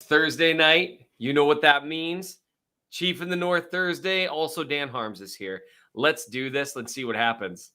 Thursday night. You know what that means. Chief in the North Thursday. Also, Dan Harms is here. Let's do this. Let's see what happens.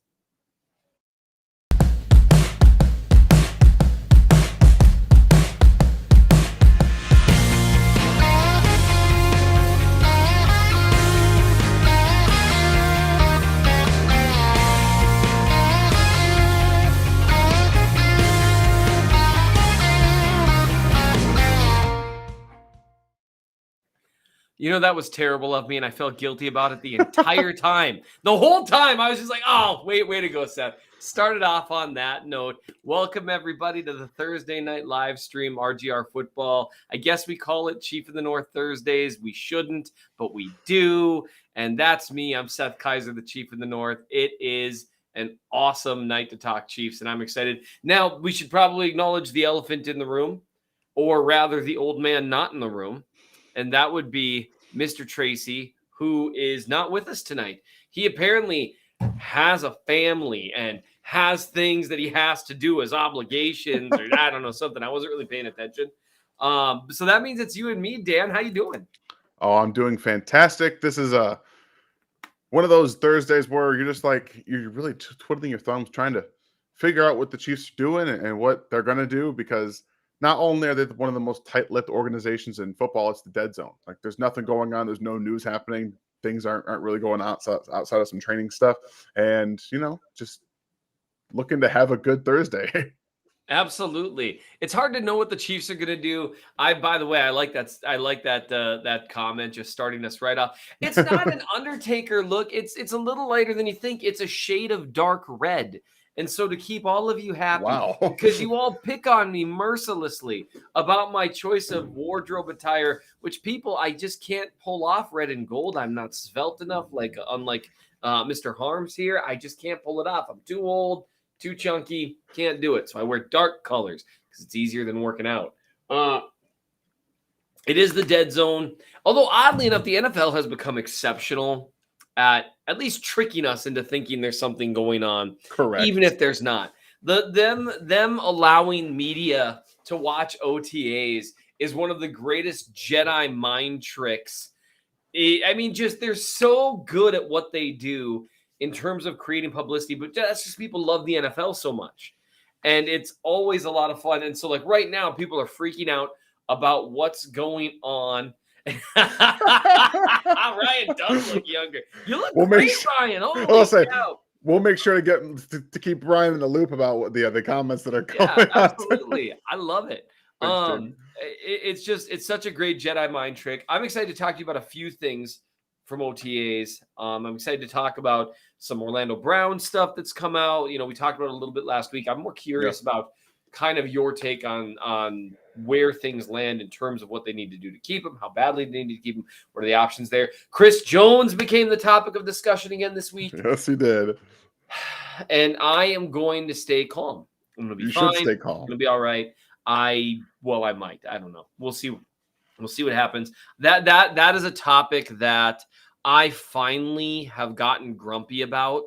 You know, that was terrible of me, and I felt guilty about it the entire time. The whole time, I was just like, oh, way to go, Seth. Started off on that note. Welcome, everybody, to the Thursday night live stream, RGR Football. I guess we call it Chief of the North Thursdays. We shouldn't, but we do. And that's me. I'm Seth Kaiser, the Chief of the North. It is an awesome night to talk Chiefs, and I'm excited. Now, we should probably acknowledge the elephant in the room, or rather the old man not in the room. And that would be Mr. Tracy, who is not with us tonight. He apparently has a family and has things that he has to do as obligations, or I don't know, something. I wasn't really paying attention. So that means it's you and me, Dan. How you doing? Oh, I'm doing fantastic. This is one of those Thursdays where you're just like, you're really twiddling your thumbs trying to figure out what the Chiefs are doing and what they're going to do, because not only are they one of the most tight-lipped organizations in football, it's the dead zone. Like, there's nothing going on. There's no news happening. Things aren't really going outside of some training stuff. And, just looking to have a good Thursday. Absolutely. It's hard to know what the Chiefs are going to do. By the way, I like that. I like that comment, just starting us right off. It's not an Undertaker look. It's a little lighter than you think. It's a shade of dark red. And so to keep all of you happy, Wow. because you all pick on me mercilessly about my choice of wardrobe attire, which people, I just can't pull off red and gold. I'm not svelte enough, unlike Mr. Harms here. I just can't pull it off. I'm too old, too chunky, can't do it. So I wear dark colors because it's easier than working out. It is the dead zone. Although oddly enough, the NFL has become exceptional at least tricking us into thinking there's something going on. Correct. Even if there's not. Them allowing media to watch OTAs is one of the greatest Jedi mind tricks. I mean, just they're so good at what they do in terms of creating publicity, but that's just people love the NFL so much. And it's always a lot of fun. And so, like, right now, people are freaking out about what's going on. Ryan does look younger. You look great, Ryan. We'll make sure to keep Ryan in the loop about what the comments that are going on. Absolutely. I love it. Thanks, it's such a great Jedi mind trick. I'm excited to talk to you about a few things from OTAs. I'm excited to talk about some Orlando Brown stuff that's come out. You know, we talked about it a little bit last week. I'm more curious about kind of your take on where things land in terms of what they need to do to keep him, how badly they need to keep him, what are the options there. Chris Jones became the topic of discussion again this week. Yes, he did. And I am going to stay calm. I'm going to be fine. You should stay calm. I'm going to be all right. I might. I don't know. We'll see. We'll see what happens. That is a topic that I finally have gotten grumpy about.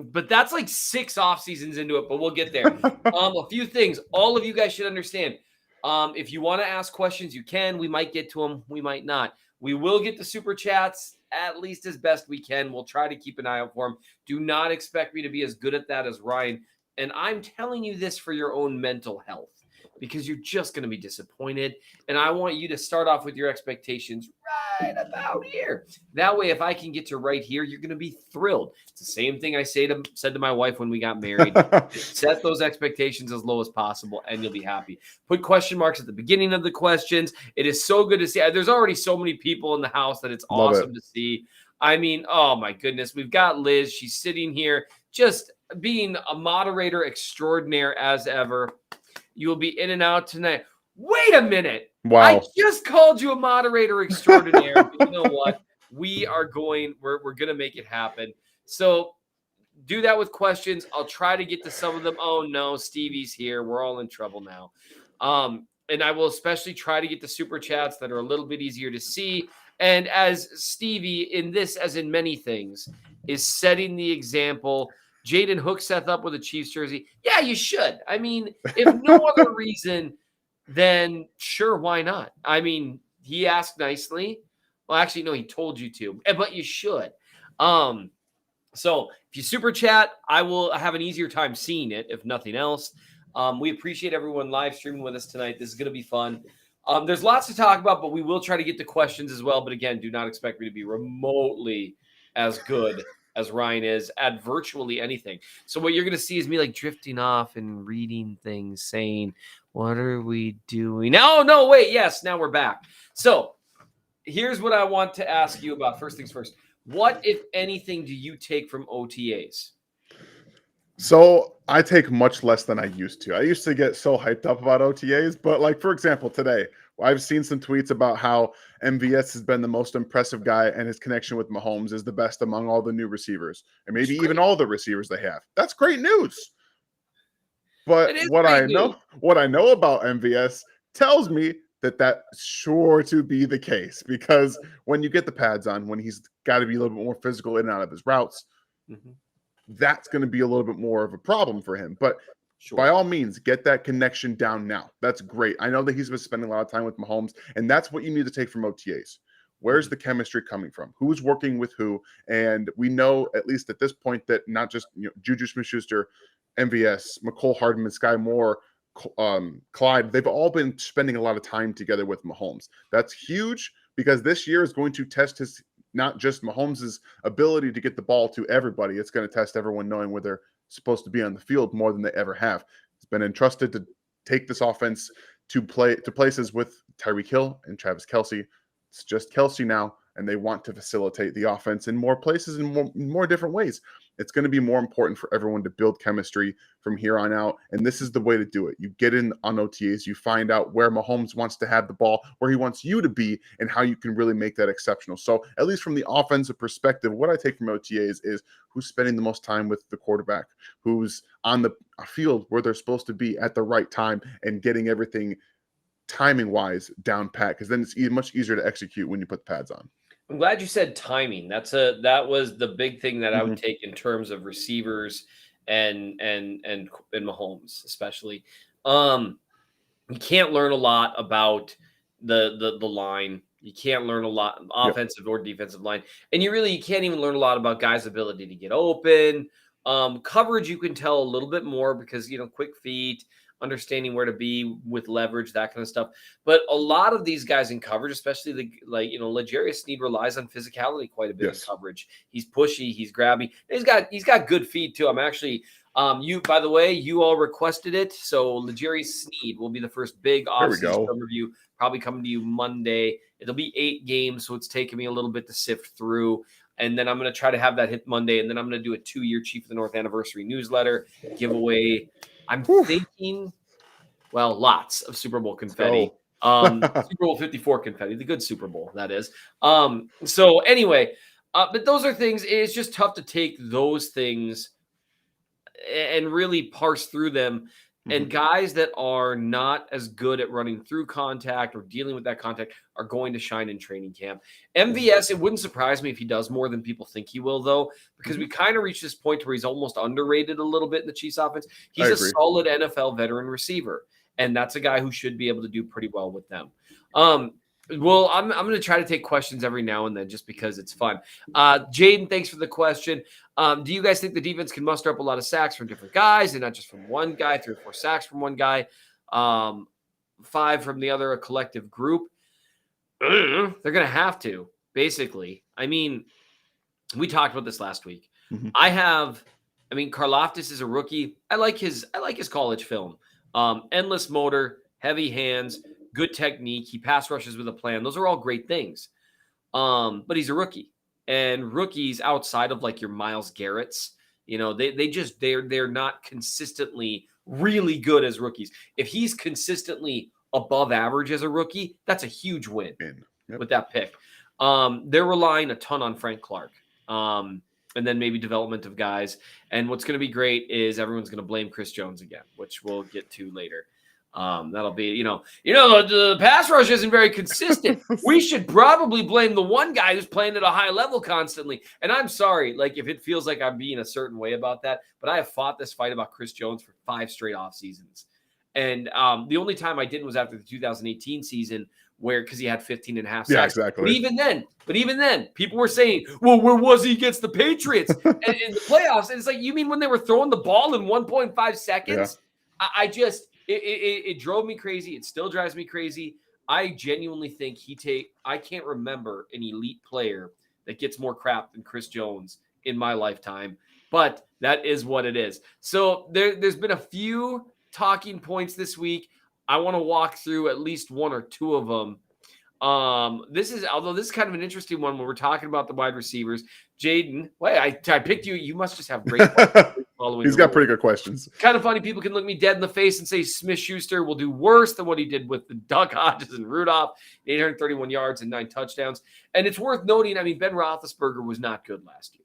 But that's like 6 off seasons into it, but we'll get there. A few things all of you guys should understand. If you want to ask questions, you can. We might get to them. We might not. We will get the super chats at least as best we can. We'll try to keep an eye out for them. Do not expect me to be as good at that as Ryan. And I'm telling you this for your own mental health, because you're just going to be disappointed. And I want you to start off with your expectations right about here. That way, if I can get to right here, you're going to be thrilled. It's the same thing I said to my wife when we got married. Set those expectations as low as possible, and you'll be happy. Put question marks at the beginning of the questions. It is so good to see. There's already so many people in the house that it's awesome to see. I mean, oh my goodness. We've got Liz. She's sitting here just being a moderator extraordinaire as ever. You will be in and out tonight. Wait a minute. Wow. I just called you a moderator extraordinaire. But you know what? We're going to make it happen. So do that with questions. I'll try to get to some of them. Oh no, Stevie's here. We're all in trouble now. And I will especially try to get the super chats that are a little bit easier to see. And as Stevie, in this, as in many things, is setting the example. Jaden, hook Seth up with a Chiefs jersey. Yeah, you should. I mean, if no other reason then sure, why not? I mean, he asked nicely. Well, actually, no, he told you to, but you should. So if you super chat, I will have an easier time seeing it, if nothing else. We appreciate everyone live streaming with us tonight. This is going to be fun. There's lots to talk about, but we will try to get to questions as well. But again, do not expect me to be remotely as good as Ryan is at virtually anything. So what you're going to see is me like drifting off and reading things, saying, what are we doing? No, wait. Yes, now we're back. So here's what I want to ask you about. First things first. What, if anything, do you take from OTAs? So I take much less than I used to. I used to get so hyped up about OTAs, but like, for example, today I've seen some tweets about how MVS has been the most impressive guy and his connection with Mahomes is the best among all the new receivers and maybe even all the receivers they have. That's great news. But what I know about MVS tells me that that's sure to be the case, because when you get the pads on, when he's got to be a little bit more physical in and out of his routes, that's going to be a little bit more of a problem for him. But by all means, get that connection down now. That's great. I know that he's been spending a lot of time with Mahomes, and that's what you need to take from OTAs. Where's the chemistry coming from? Who's working with who? And we know, at least at this point, that not just Juju Smith-Schuster, MVS, McCole Hardman, Sky Moore, Clyde, they've all been spending a lot of time together with Mahomes. That's huge, because this year is going to test his, not just Mahomes' ability to get the ball to everybody. It's going to test everyone knowing where they're supposed to be on the field more than they ever have. He's been entrusted to take this offense to places with Tyreek Hill and Travis Kelce. It's just Kelce now, and they want to facilitate the offense in more places and more different ways. It's going to be more important for everyone to build chemistry from here on out, and this is the way to do it. You get in on OTAs, you find out where Mahomes wants to have the ball, where he wants you to be, and how you can really make that exceptional. So at least from the offensive perspective, what I take from OTAs is who's spending the most time with the quarterback, who's on the field where they're supposed to be at the right time, and getting everything timing-wise down pat, because then it's much easier to execute when you put the pads on. I'm glad you said timing. That was the big thing that I would take in terms of receivers and Mahomes, especially. You can't learn a lot about the line. You can't learn a lot offensive or defensive line, and you can't even learn a lot about guys' ability to get open. Coverage, you can tell a little bit more because quick feet, understanding where to be with leverage, that kind of stuff. But a lot of these guys in coverage, especially L'Jarius Sneed relies on physicality quite a bit in coverage. He's pushy, he's grabby. He's got good feet too. I'm actually by the way, you all requested it. So L'Jarius Sneed will be the first big off-season review, probably coming to you Monday. It'll be 8 games, so it's taken me a little bit to sift through. And then I'm going to try to have that hit Monday. And then I'm going to do a 2-year Chief of the North anniversary newsletter giveaway. I'm thinking, lots of Super Bowl confetti. Super Bowl 54 confetti, the good Super Bowl, that is. So anyway, but those are things. It's just tough to take those things and really parse through them. And guys that are not as good at running through contact or dealing with that contact are going to shine in training camp. MVS, it wouldn't surprise me if he does more than people think he will, though, because we kind of reached this point where he's almost underrated a little bit in the Chiefs offense. He's a solid NFL veteran receiver, and that's a guy who should be able to do pretty well with them. Well, I'm going to try to take questions every now and then just because it's fun. Jaden, thanks for the question. Do you guys think the defense can muster up a lot of sacks from different guys and not just from one guy, 3 or 4 sacks from one guy, 5 from the other, a collective group? They're going to have to, basically. I mean, we talked about this last week. Karlaftis is a rookie. I like his college film. Endless motor, heavy hands, good technique. He pass rushes with a plan. Those are all great things. But he's a rookie. And rookies outside of like your Myles Garrett's, they're not consistently really good as rookies. If he's consistently above average as a rookie, that's a huge win with that pick. They're relying a ton on Frank Clark. And then maybe development of guys. And what's going to be great is everyone's going to blame Chris Jones again, which we'll get to later. That'll be, the pass rush isn't very consistent. We should probably blame the one guy who's playing at a high level constantly. And I'm sorry, if it feels like I'm being a certain way about that, but I have fought this fight about Chris Jones for 5 straight off seasons. And the only time I didn't was after the 2018 season because he had 15 and a half Yeah, sacks. exactly. But even then, people were saying, well, where was he against the Patriots? And in the playoffs, and it's like, you mean when they were throwing the ball in 1.5 seconds? Yeah. It drove me crazy. It still drives me crazy. I genuinely think I can't remember an elite player that gets more crap than Chris Jones in my lifetime, but that is what it is. So there's been a few talking points this week. I want to walk through at least one or two of them. This is kind of an interesting one when we're talking about the wide receivers. Jaden, wait, I picked you. You must just have great following. He's got pretty good questions. Kind of funny. People can look me dead in the face and say Smith-Schuster will do worse than what he did with the Doug Hodges and Rudolph, 831 yards and 9 touchdowns. And it's worth noting, I mean, Ben Roethlisberger was not good last year.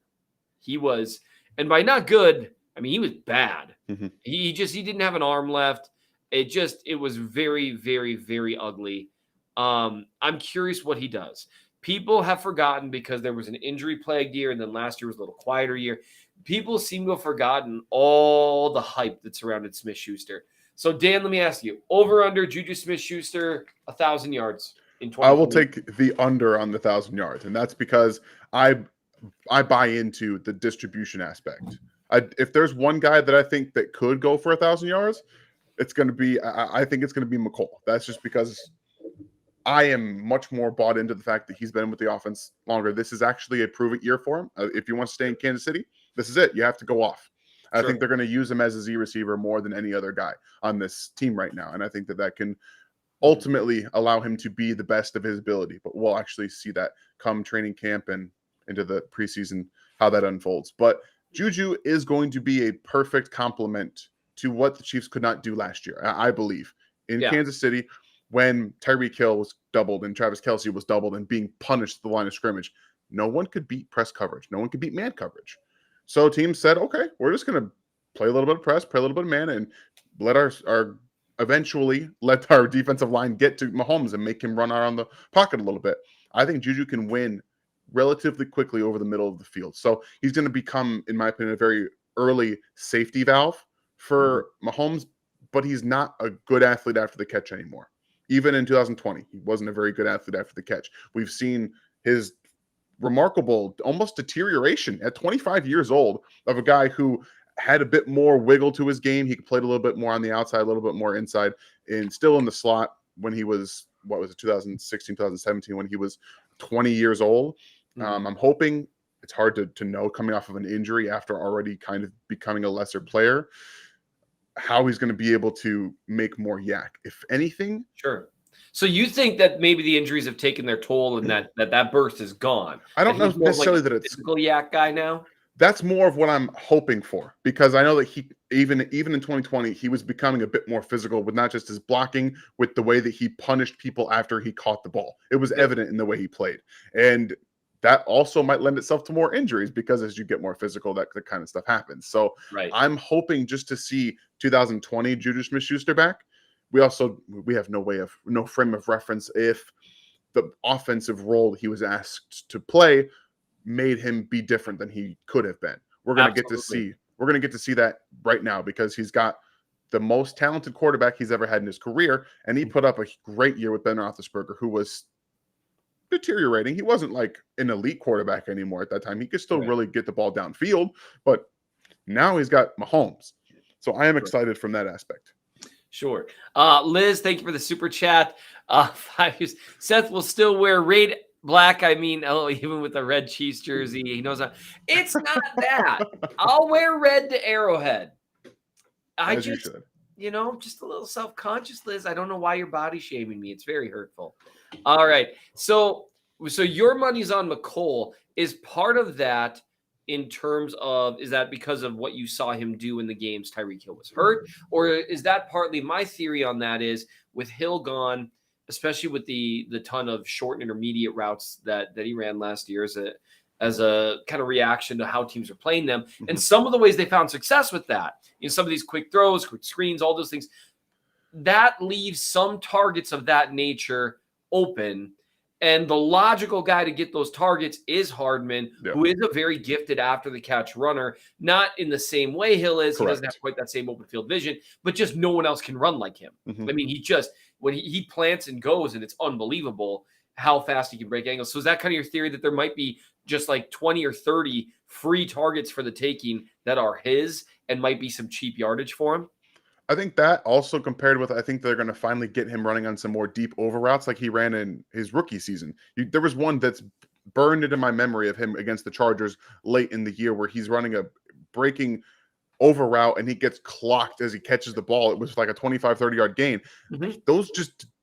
He was, and by not good, I mean, he was bad. Mm-hmm. He didn't have an arm left. It was very, very, very ugly. I'm curious what he does. People have forgotten because there was an injury-plagued year, and then last year was a little quieter year. People seem to have forgotten all the hype that surrounded Smith-Schuster. So, Dan, let me ask you, over/under Juju Smith-Schuster 1,000 yards in 2020? I will take the under on the 1,000 yards, and that's because I buy into the distribution aspect. If there's one guy that I think that could go for 1,000 yards, it's going to be. I think it's going to be McColl. That's just because I am much more bought into the fact that he's been with the offense longer. This is actually a prove-it year for him. If you want to stay in Kansas City, this is it. You have to go off. Sure. I think they're going to use him as a Z receiver more than any other guy on this team right now, and I think that can ultimately allow him to be the best of his ability. But we'll actually see that come training camp and into the preseason, how that unfolds. But Juju is going to be a perfect complement to what the Chiefs could not do last year, I believe, in Kansas City when Tyreek Hill was doubled and Travis Kelce was doubled and being punished at the line of scrimmage. No one could beat press coverage. No one could beat man coverage. So teams said, okay, we're just going to play a little bit of press, play a little bit of man, and let our defensive line get to Mahomes and make him run around the pocket a little bit. I think Juju can win relatively quickly over the middle of the field. So he's going to become, in my opinion, a very early safety valve for Mahomes, but he's not a good athlete after the catch anymore. Even in 2020, he wasn't a very good athlete after the catch. We've seen his remarkable almost deterioration at 25 years old of a guy who had a bit more wiggle to his game. He played a little bit more on the outside, a little bit more inside, and still in the slot when he was, 2016, 2017, when he was 20 years old. Mm-hmm. I'm hoping, it's hard to know coming off of an injury after already kind of becoming a lesser player, how he's going to be able to make more yak, if anything. Sure. So you think that maybe the injuries have taken their toll and that burst is gone? I don't know necessarily that it's physical yak guy now. That's more of what I'm hoping for, because I know that he even in 2020 he was becoming a bit more physical with not just his blocking, with the way that he punished people after he caught the ball. It was evident in the way he played, and that also might lend itself to more injuries because as you get more physical, that kind of stuff happens. So I'm hoping just to see 2020 Juju Smith-Schuster back. We have no frame of reference if the offensive role he was asked to play made him be different than he could have been. We're going to get to see that right now, because he's got the most talented quarterback he's ever had in his career, and he put up a great year with Ben Roethlisberger, who was deteriorating. He wasn't like an elite quarterback anymore at that time. He could still really get the ball downfield, but now he's got Mahomes. So I am excited from that aspect. Sure. Liz, thank you for the super chat. 5 years. Seth will still wear red black. I mean, even with the red Chiefs jersey, he knows that. It's not that. I'll wear red to Arrowhead. Just a little self-conscious, Liz. I don't know why you're body shaming me. It's very hurtful. All right. So your money's on McColl. Is part of that in terms of, is that because of what you saw him do in the games Tyreek Hill was hurt? Or is that partly, my theory on that is, with Hill gone, especially with the ton of short and intermediate routes that he ran last year as a kind of reaction to how teams are playing them, and some of the ways they found success with that, some of these quick throws, quick screens, all those things, that leaves some targets of that nature open. And the logical guy to get those targets is Hardman, who is a very gifted after the catch runner. Not in the same way Hill is. Correct. He doesn't have quite that same open field vision, but just no one else can run like him. I mean, when he plants and goes, and it's unbelievable how fast he can break angles. So is that kind of your theory, that there might be just like 20 or 30 free targets for the taking that are his and might be some cheap yardage for him? I think that also compared with, I think they're going to finally get him running on some more deep over routes like he ran in his rookie season. There was one that's burned into my memory of him against the Chargers late in the year where he's running a breaking over route and he gets clocked as he catches the ball. It was like a 25, 30-yard gain. Those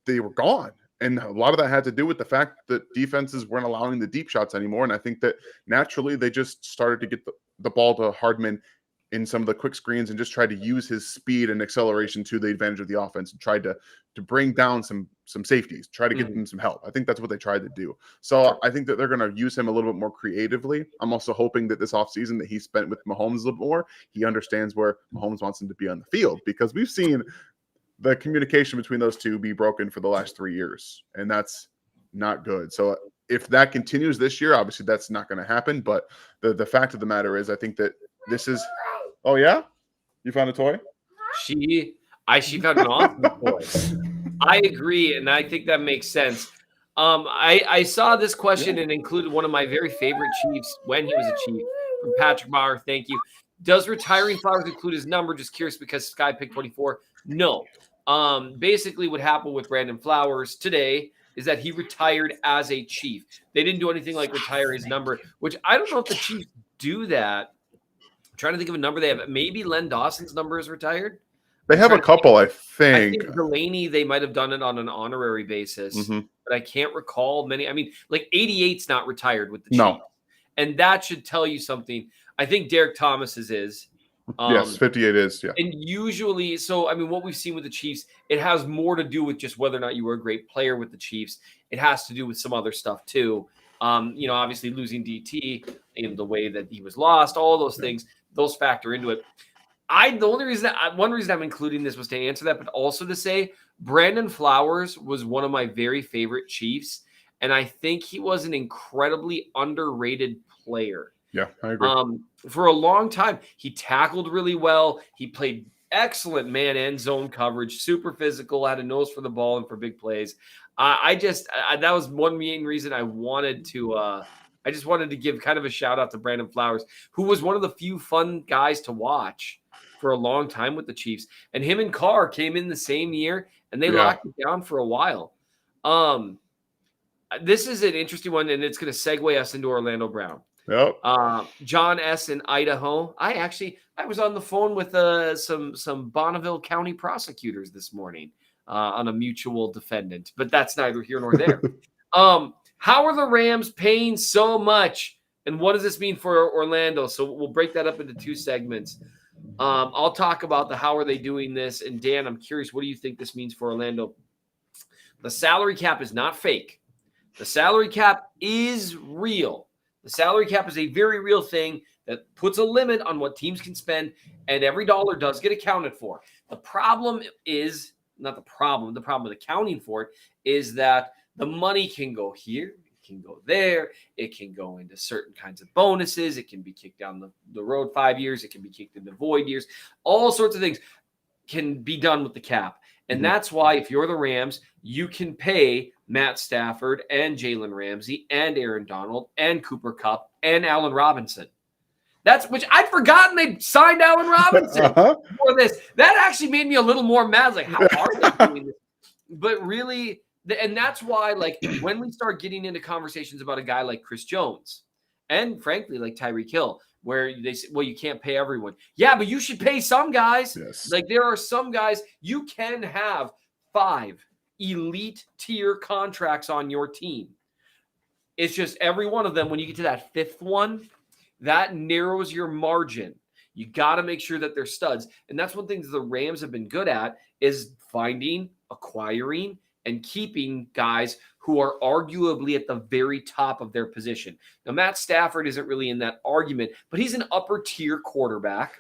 they were gone. And a lot of that had to do with the fact that defenses weren't allowing the deep shots anymore. And I think that naturally they just started to get the ball to Hardman in some of the quick screens and just tried to use his speed and acceleration to the advantage of the offense and tried to bring down some safeties, try to get them some help. I think that's what they tried to do. So I think that they're going to use him a little bit more creatively. I'm also hoping that this offseason that he spent with Mahomes a little more, he understands where Mahomes wants him to be on the field, because we've seen the communication between those two be broken for the last 3 years, and that's not good. So if that continues this year, obviously that's not going to happen. But the fact of the matter is, I think that this is. Oh yeah, you found a toy? She found an awesome toy. I agree, and I think that makes sense. I saw this question and included one of my very favorite Chiefs when he was a Chief, from Patrick Bauer. Thank you. Does retiring Flowers include his number? Just curious because Sky picked 24. No. Basically, what happened with Brandon Flowers today is that he retired as a Chief. They didn't do anything like retire his number, which I don't know if the Chiefs do that. I'm trying to think of a number they have. Maybe Len Dawson's number is retired. They have a couple, I think. Delaney, they might have done it on an honorary basis, but I can't recall many. I mean, like 88's not retired with the Chiefs. And that should tell you something. I think Derek Thomas's is. Yes, 58 is, yeah. And usually, so, I mean, what we've seen with the Chiefs, it has more to do with just whether or not you were a great player with the Chiefs. It has to do with some other stuff, too. Obviously losing DT in the way that he was lost, all those things, those factor into it. One reason I'm including this was to answer that, but also to say Brandon Flowers was one of my very favorite Chiefs, and I think he was an incredibly underrated player. Yeah, I agree. For a long time, he tackled really well. He played excellent man and zone coverage, super physical, had a nose for the ball and for big plays. That was one main reason I wanted to. I just wanted to give kind of a shout out to Brandon Flowers, who was one of the few fun guys to watch for a long time with the Chiefs. And him and Carr came in the same year, and they locked it down for a while. This is an interesting one, and it's going to segue us into Orlando Brown. Yep. John S. in Idaho. I was on the phone with some Bonneville County prosecutors this morning on a mutual defendant, but that's neither here nor there. How are the Rams paying so much, and what does this mean for Orlando? So we'll break that up into two segments. I'll talk about the how are they doing this, and Dan, I'm curious, what do you think this means for Orlando? The salary cap is not fake. The salary cap is real. The salary cap is a very real thing that puts a limit on what teams can spend, and every dollar does get accounted for. The problem is not the problem. The problem with accounting for it is that the money can go here, it can go there, it can go into certain kinds of bonuses, it can be kicked down the road 5 years, it can be kicked into void years. All sorts of things can be done with the cap. And that's why if you're the Rams, you can pay Matt Stafford and Jalen Ramsey and Aaron Donald and Cooper Kupp and Allen Robinson. Which I'd forgotten they signed Allen Robinson for this. That actually made me a little more mad. Like, how are they doing this? But really, and that's why, like, when we start getting into conversations about a guy like Chris Jones and, frankly, like Tyreek Hill, where they say, well, you can't pay everyone. Yeah, but you should pay some guys. Yes. Like, there are some guys, you can have 5 elite tier contracts on your team. It's just every one of them, when you get to that 5th one, that narrows your margin. You got to make sure that they're studs. And that's one thing that the Rams have been good at, is finding, acquiring, and keeping guys who are arguably at the very top of their position. Now, Matt Stafford isn't really in that argument, but he's an upper tier quarterback.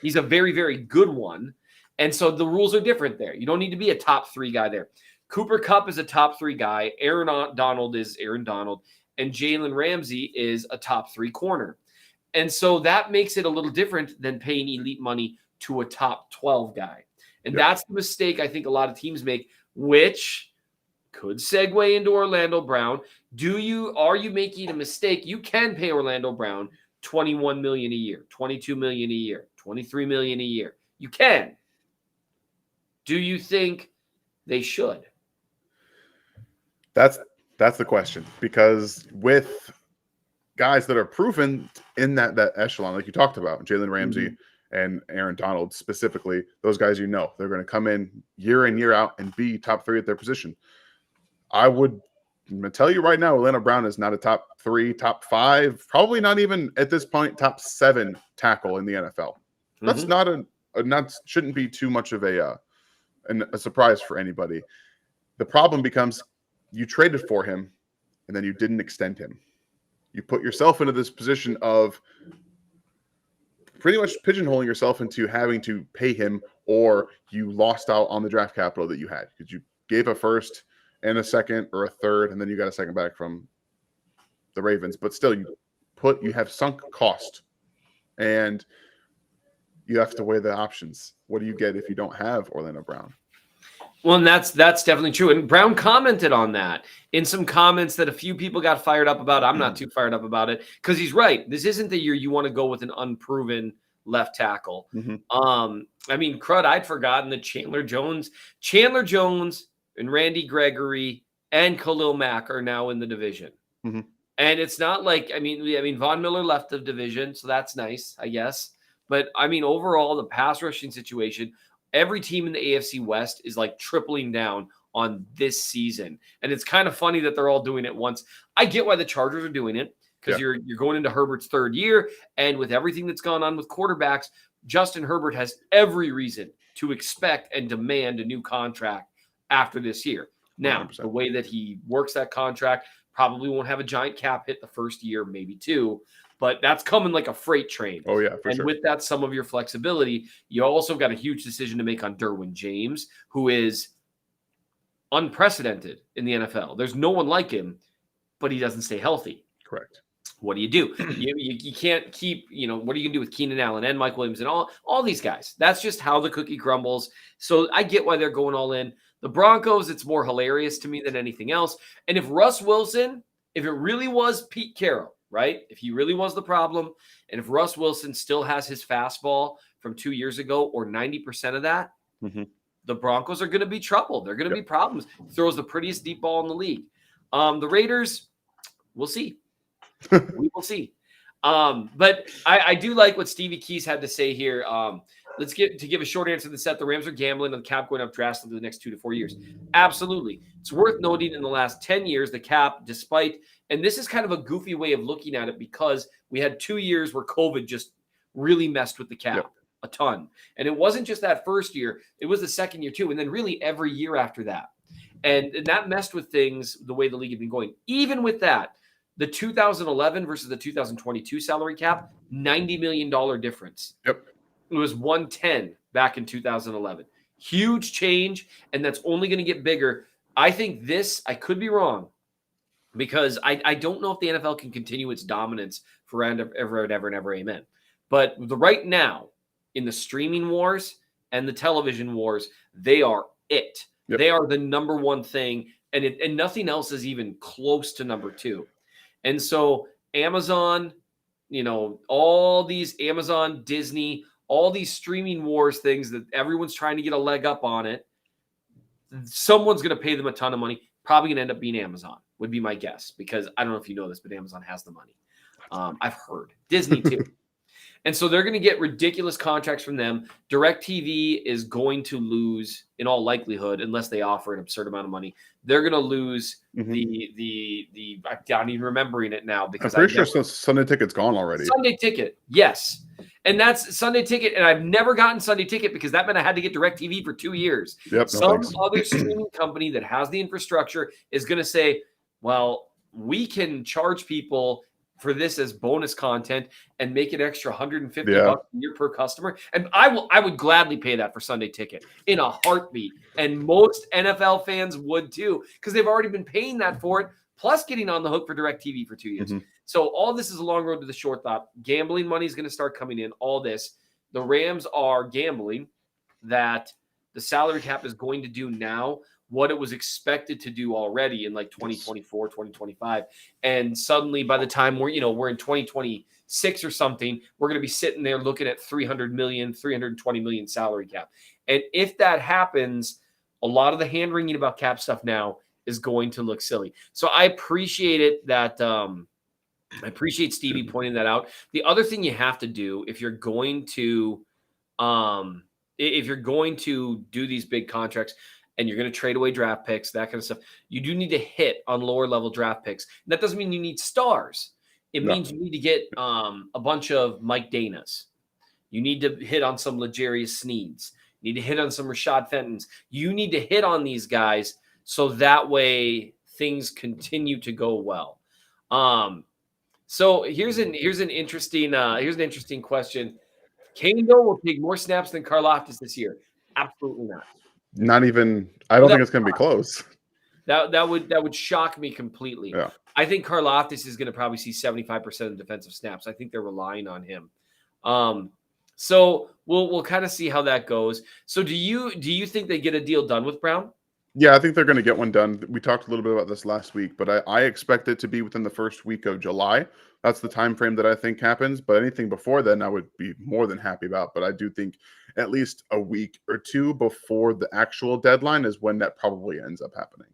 He's a very, very good one. And so the rules are different there. You don't need to be a top 3 guy there. Cooper Kupp is a top 3 guy. Aaron Donald is Aaron Donald. And Jalen Ramsey is a top 3 corner. And so that makes it a little different than paying elite money to a top 12 guy. And that's the mistake I think a lot of teams make, which could segue into Orlando Brown. Are you making a mistake? You can pay Orlando Brown $21 million a year, $22 million a year, $23 million a year. You can. Do you think they should? That's the question, because with guys that are proven in that echelon, like you talked about, Jalen Ramsey and Aaron Donald specifically, those guys, they're going to come in year in, year out and be top 3 at their position. I'm going to tell you right now, Orlando Brown is not a top 3, top 5, probably not even at this point top 7 tackle in the NFL. That's shouldn't be too much of a surprise for anybody. The problem becomes you traded for him and then you didn't extend him. You put yourself into this position of pretty much pigeonholing yourself into having to pay him, or you lost out on the draft capital that you had because you gave a first and a second or a third, and then you got a second back from the Ravens. But still, you have sunk cost, and you have to weigh the options. What do you get if you don't have Orlando Brown? Well, and that's definitely true. And Brown commented on that in some comments that a few people got fired up about. I'm not too fired up about it because he's right. This isn't the year you want to go with an unproven left tackle. I mean, crud, I'd forgotten that Chandler Jones and Randy Gregory and Khalil Mack are now in the division. And it's not like, I mean, Von Miller left the division, so that's nice, I guess. But I mean, overall, the pass rushing situation, every team in the AFC West is like tripling down on this season. And it's kind of funny that they're all doing it once. I get why the Chargers are doing it because you're going into Herbert's 3rd year. And with everything that's gone on with quarterbacks, Justin Herbert has every reason to expect and demand a new contract after this year. Now, 100%. The way that he works that contract probably won't have a giant cap hit the first year, maybe 2. But that's coming like a freight train. Oh, yeah, for sure. And with that, some of your flexibility, you also got a huge decision to make on Derwin James, who is unprecedented in the NFL. There's no one like him, but he doesn't stay healthy. Correct. What do? You can't keep, what are you going to do with Keenan Allen and Mike Williams and all these guys? That's just how the cookie crumbles. So I get why they're going all in. The Broncos, it's more hilarious to me than anything else. And if Russ Wilson, if it really was Pete Carroll, right? If he really was the problem, and if Russ Wilson still has his fastball from 2 years ago or 90% of that, the Broncos are going to be trouble. They're going to be problems. He throws the prettiest deep ball in the league. The Raiders, we'll see. We will see. But I do like what Stevie Keys had to say here. Let's give a short answer to the set. The Rams are gambling on the cap going up drastically the next 2 to 4 years. Absolutely. It's worth noting in the last 10 years, the cap, and this is kind of a goofy way of looking at it because we had 2 years where COVID just really messed with the cap a ton. And it wasn't just that first year, it was the second year too. And then really every year after that. And that messed with things the way the league had been going. Even with that, the 2011 versus the 2022 salary cap, $90 million difference. Yep. It was 110 back in 2011. Huge change, and that's only going to get bigger. I think I could be wrong, because I don't know if the NFL can continue its dominance forever and ever, amen. But right now, in the streaming wars and the television wars, they are it. Yep. They are the number one thing, and nothing else is even close to number 2. And so Amazon, all these Amazon, Disney, all these streaming wars things that everyone's trying to get a leg up on it, someone's going to pay them a ton of money. Probably going to end up being Amazon, would be my guess, because I don't know if you know this, but Amazon has the money. I've heard. Disney too. And so they're going to get ridiculous contracts from them. DirecTV is going to lose, in all likelihood, unless they offer an absurd amount of money. They're going to lose the I'm not even remembering it now, because I'm pretty sure Sunday Ticket's gone already. Sunday Ticket, yes. And that's Sunday Ticket, and I've never gotten Sunday Ticket because that meant I had to get DirecTV for 2 years. Yep, Some other streaming company that has the infrastructure is going to say, well, we can charge people for this as bonus content and make it extra $150 Yeah. a year per customer. And I would gladly pay that for Sunday Ticket in a heartbeat. And most NFL fans would too, because they've already been paying that for it, plus getting on the hook for DirecTV for 2 years. Mhm. So all this is a long road to the short thought. Gambling money is going to start coming in. All this. The Rams are gambling that the salary cap is going to do now what it was expected to do already in like 2024, 2025. And suddenly by the time we're in 2026 or something, we're going to be sitting there looking at 300 million, 320 million salary cap. And if that happens, a lot of the hand wringing about cap stuff now is going to look silly. So I appreciate it that I appreciate Stevie pointing that out. The other thing you have to do if you're going to do these big contracts and you're going to trade away draft picks, that kind of stuff, you do need to hit on lower level draft picks. And that doesn't mean you need stars. It means you need to get a bunch of Mike Danas. You need to hit on some L'Jarius Sneeds. You need to hit on some Rashad Fentons. You need to hit on these guys so that way things continue to go well. So here's an interesting question. Kane-Doe will take more snaps than Karlaftis this year. Absolutely not. Not even. I don't think it's going to be close. That would shock me completely. Yeah. I think Karlaftis is going to probably see 75% of defensive snaps. I think they're relying on him. So we'll kind of see how that goes. So do you think they get a deal done with Brown? Yeah, I think they're going to get one done. We talked a little bit about this last week, but I expect it to be within the first week of July. That's the time frame that I think happens. But anything before then, I would be more than happy about. But I do think at least a week or two before the actual deadline is when that probably ends up happening.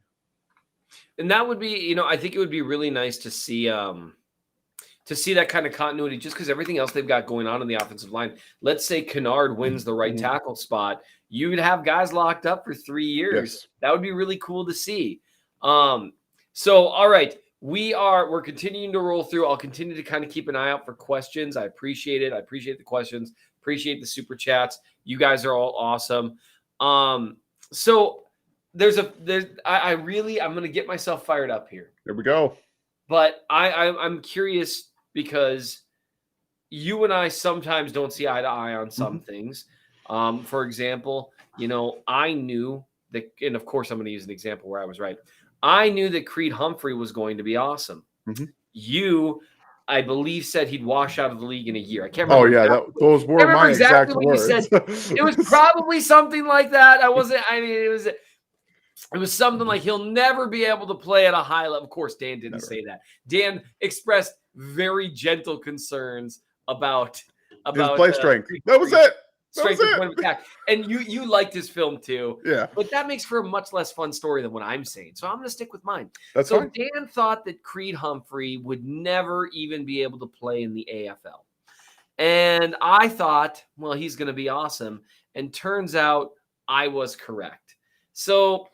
And that would be, I think it would be really nice to see that kind of continuity, just because everything else they've got going on in the offensive line. Let's say Kennard wins the right tackle spot. You would have guys locked up for 3 years. Yes. That would be really cool to see. So, all right, we're continuing to roll through. I'll continue to kind of keep an eye out for questions. I appreciate it. I appreciate the questions. Appreciate the super chats. You guys are all awesome. So I'm going to get myself fired up here. There we go. But I'm curious because you and I sometimes don't see eye to eye on some things. For example, I knew that, and of course I'm going to use an example where I was right. I knew that Creed Humphrey was going to be awesome. You, I believe, said he'd wash out of the league in a year. I can't remember. Oh yeah, those were my exact words. You said. It was probably something like that. It was something like he'll never be able to play at a high level. Of course, Dan didn't say that. Dan expressed very gentle concerns about his play strength. That was it. Strength and point of attack. And you liked his film too. Yeah. But that makes for a much less fun story than what I'm saying. So I'm going to stick with mine. That's fine. Dan thought that Creed Humphrey would never even be able to play in the AFL. And I thought, well, he's going to be awesome. And turns out I was correct. So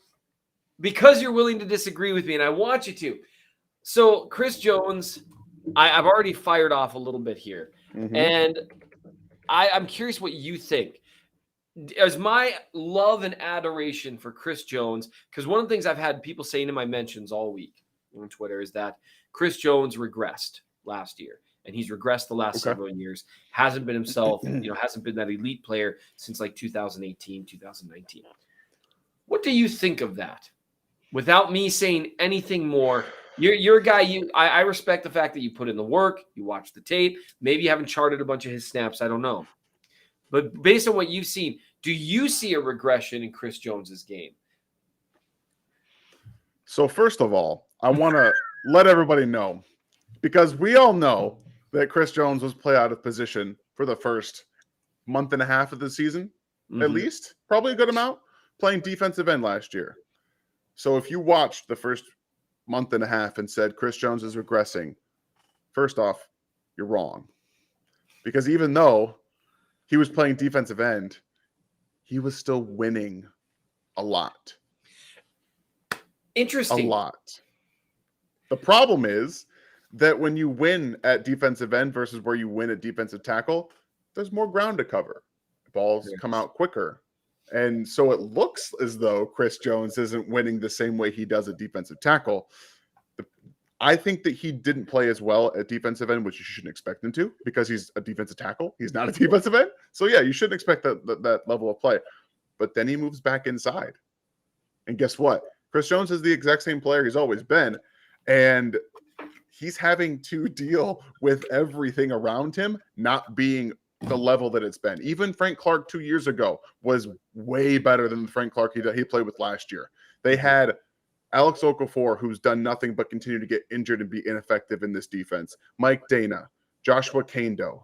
because you're willing to disagree with me, and I want you to. So Chris Jones, I've already fired off a little bit here. And I'm curious what you think. As my love and adoration for Chris Jones, because one of the things I've had people saying in my mentions all week on Twitter is that Chris Jones regressed last year. And he's regressed the last several years. Hasn't been himself, hasn't been that elite player since like 2018, 2019. What do you think of that? Without me saying anything more, you're a guy, I respect the fact that you put in the work, you watch the tape. Maybe you haven't charted a bunch of his snaps. I don't know. But based on what you've seen, do you see a regression in Chris Jones's game? So first of all, I want to let everybody know, because we all know that Chris Jones was play out of position for the first month and a half of the season, at least, probably a good amount, playing defensive end last year. So if you watched the first month and a half and said Chris Jones is regressing, first off, you're wrong. Because even though he was playing defensive end, he was still winning a lot. Interesting. A lot. The problem is that when you win at defensive end versus where you win at defensive tackle, there's more ground to cover. Balls come out quicker. And so it looks as though Chris Jones isn't winning the same way he does at defensive tackle. I think that he didn't play as well at defensive end, which you shouldn't expect him to because he's a defensive tackle. He's not a defensive end. So, yeah, you shouldn't expect that level of play. But then he moves back inside. And guess what? Chris Jones is the exact same player he's always been. And he's having to deal with everything around him not being the level that it's been. Even Frank Clark 2 years ago was way better than the Frank Clark he played with last year. They had Alex Okafor, who's done nothing but continue to get injured and be ineffective in this defense. Mike Dana, Joshua Kando,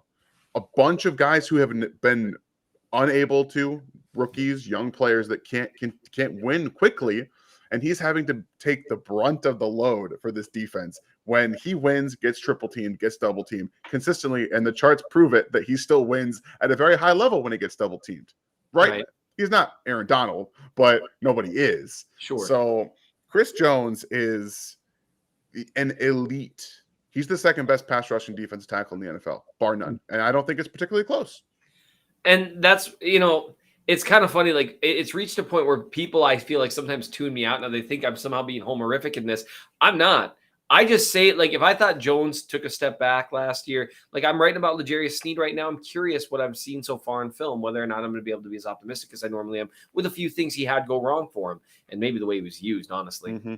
a bunch of guys who have been unable to, rookies, young players that can't win quickly, and he's having to take the brunt of the load for this defense. When he wins, gets triple teamed, gets double teamed consistently, and the charts prove it that he still wins at a very high level when he gets double teamed. Right? He's not Aaron Donald, but nobody is. Sure. So Chris Jones is an elite. He's the second best pass rushing defensive tackle in the NFL, bar none. And I don't think it's particularly close. And that's, it's kind of funny. Like, it's reached a point where people, I feel like, sometimes tune me out. Now they think I'm somehow being homerific in this. I'm not. I just say it like, if I thought Jones took a step back last year, like I'm writing about L'Jarius Sneed right now. I'm curious what I've seen so far in film, whether or not I'm going to be able to be as optimistic as I normally am with a few things he had go wrong for him. And maybe the way he was used, honestly. Mm-hmm.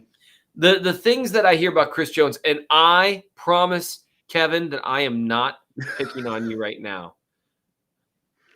The things that I hear about Chris Jones, and I promise, Kevin, that I am not picking on you right now.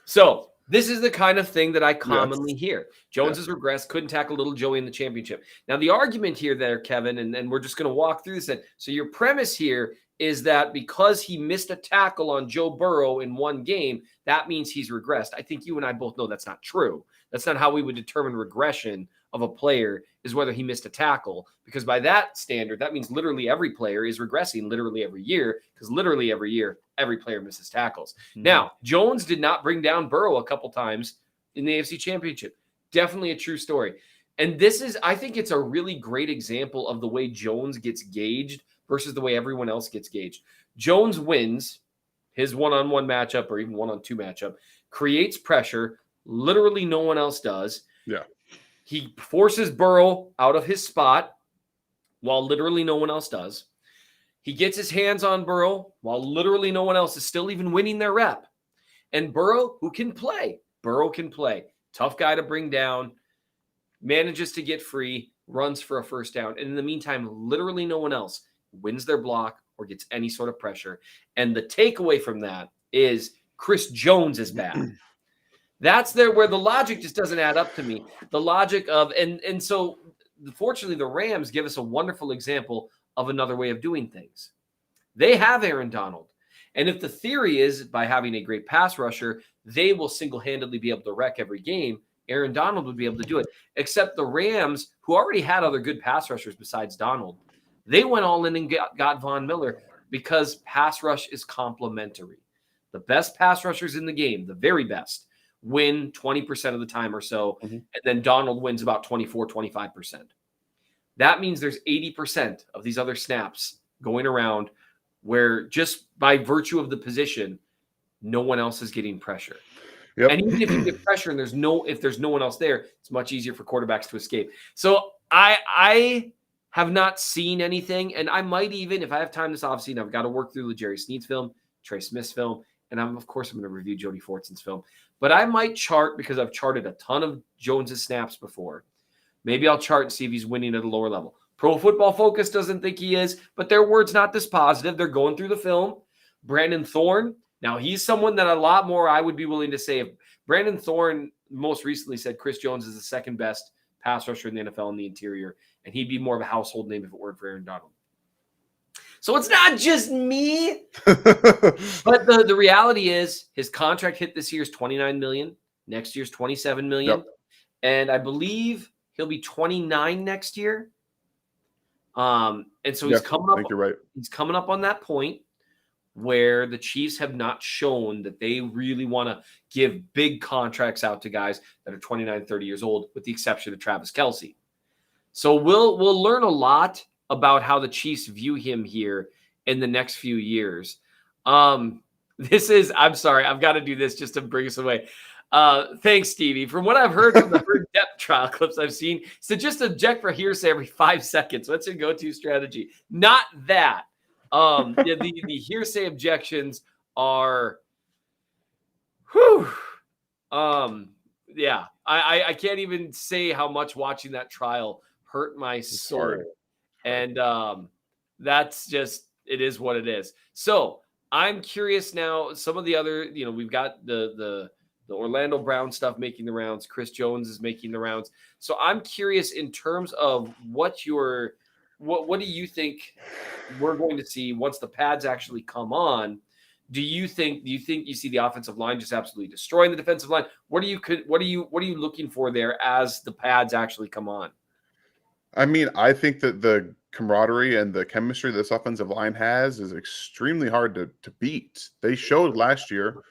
So this is the kind of thing that I commonly hear. Jones has regressed, couldn't tackle little Joey in the championship. Now, the argument here there, Kevin, and we're just going to walk through this. So your premise here is that because he missed a tackle on Joe Burrow in one game, that means he's regressed. I think you and I both know that's not true. That's not how we would determine regression of a player, is whether he missed a tackle, because by that standard, that means literally every player is regressing literally every year, because literally every year, every player misses tackles. Mm-hmm. Now, Jones did not bring down Burrow a couple times in the AFC Championship. Definitely a true story. And this is, I think it's a really great example of the way Jones gets gauged versus the way everyone else gets gauged. Jones wins his one-on-one matchup or even one-on-two matchup, creates pressure, literally no one else does. Yeah. He forces Burrow out of his spot while literally no one else does. He gets his hands on Burrow while literally no one else is still even winning their rep. And Burrow, who can play, tough guy to bring down, manages to get free, runs for a first down. And in the meantime, literally no one else wins their block or gets any sort of pressure. And the takeaway from that is Chris Jones is bad. That's where the logic just doesn't add up to me. The logic of, and so fortunately the Rams give us a wonderful example of another way of doing things. They have Aaron Donald. And if the theory is by having a great pass rusher, they will single-handedly be able to wreck every game, Aaron Donald would be able to do it. Except the Rams, who already had other good pass rushers besides Donald, they went all in and got Von Miller because pass rush is complementary. The best pass rushers in the game, the very best, win 20% of the time or so, and then Donald wins about 24, 25%. That means there's 80% of these other snaps going around where just by virtue of the position, no one else is getting pressure. Yep. And even if you get pressure and if there's no one else there, it's much easier for quarterbacks to escape. So I have not seen anything, and I might even, if I have time this offseason, I've got to work through L'Jarius Sneed's film, Trey Smith's film, and I'm going to review Jody Fortson's film. But I might chart, because I've charted a ton of Jones's snaps before. Maybe I'll chart and see if he's winning at a lower level. Pro Football Focus doesn't think he is, but their word's not this positive. They're going through the film. Brandon Thorne, now he's someone that a lot more I would be willing to say. If Brandon Thorne most recently said Chris Jones is the second best pass rusher in the NFL in the interior, and he'd be more of a household name if it weren't for Aaron Donald. So it's not just me. But the reality is his contract hit this year is $29 million. Next year's $27 million. Yep. And I believe he'll be 29 next year. And so he's coming up. I think you're right. He's coming up on that point where the Chiefs have not shown that they really want to give big contracts out to guys that are 29, 30 years old, with the exception of Travis Kelce. So we'll learn a lot about how the Chiefs view him here in the next few years. I'm sorry, I've got to do this just to bring us away. Thanks, Stevie. From what I've heard from the herd depth trial clips I've seen, so just object for hearsay every 5 seconds. What's your go-to strategy? Not that. The hearsay objections are, whew. Yeah, I can't even say how much watching that trial hurt my soul. Hard. And that's just, it is what it is. So I'm curious now, some of the other, we've got the Orlando Brown stuff making the rounds. Chris Jones is making the rounds. So I'm curious in terms of what do you think we're going to see once the pads actually come on? Do you think you see the offensive line just absolutely destroying the defensive line? What are you looking for there as the pads actually come on? I mean, I think that the camaraderie and the chemistry this offensive line has is extremely hard to beat. They showed last year